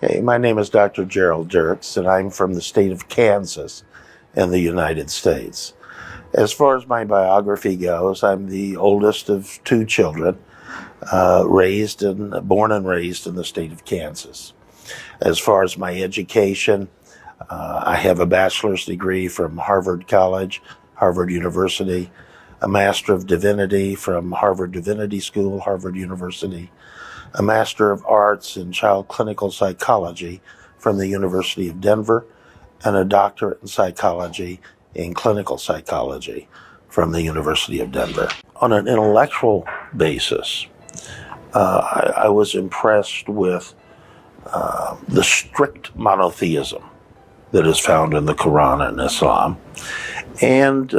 Hey, my name is Dr. Gerald Dirks, and I'm from the state of Kansas in the United States. As far as my biography goes, I'm the oldest of two children, born and raised in the state of Kansas. As far as my education, I have a bachelor's degree from Harvard College, Harvard University, a Master of Divinity from Harvard Divinity School, Harvard University, a Master of Arts in Child Clinical Psychology from the University of Denver, and a doctorate in psychology in clinical psychology from the University of Denver. On an intellectual basis, I was impressed with the strict monotheism that is found in the Quran and Islam. And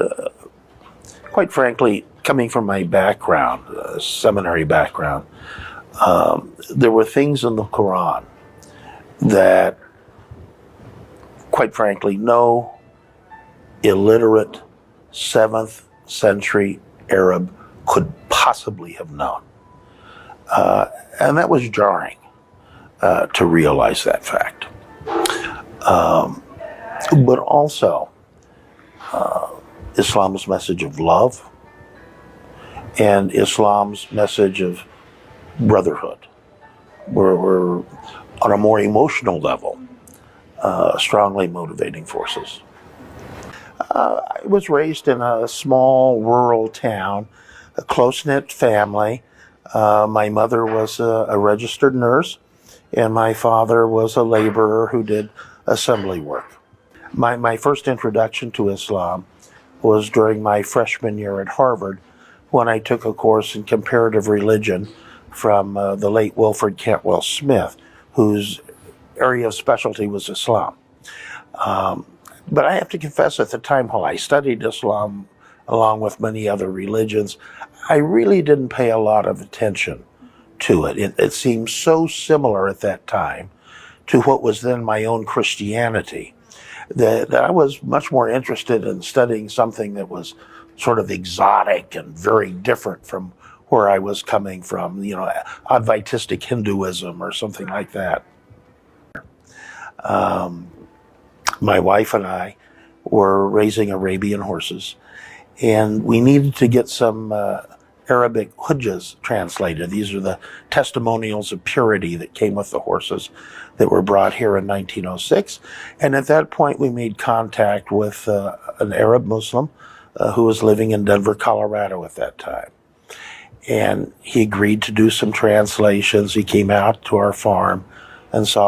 quite frankly, coming from my background, seminary background, there were things in the Quran that, quite frankly, no illiterate 7th century Arab could possibly have known. And that was jarring to realize that fact. But also, Islam's message of love and Islam's message of brotherhood were on a more emotional level, strongly motivating forces. I was raised in a small rural town, a close-knit family. My mother was a registered nurse, and my father was a laborer who did assembly work. My first introduction to Islam was during my freshman year at Harvard, when I took a course in comparative religion from the late Wilfred Cantwell Smith, whose area of specialty was Islam. But I have to confess, at the time while I studied Islam, along with many other religions, I really didn't pay a lot of attention to it. It seemed so similar at that time to what was then my own Christianity, that I was much more interested in studying something that was sort of exotic and very different from where I was coming from, Advaitistic Hinduism or something like that. My wife and I were raising Arabian horses, and we needed to get some Arabic hujjas translated. These are the testimonials of purity that came with the horses that were brought here in 1906. And at that point, we made contact with an Arab Muslim who was living in Denver, Colorado at that time. And he agreed to do some translations. He came out to our farm and saw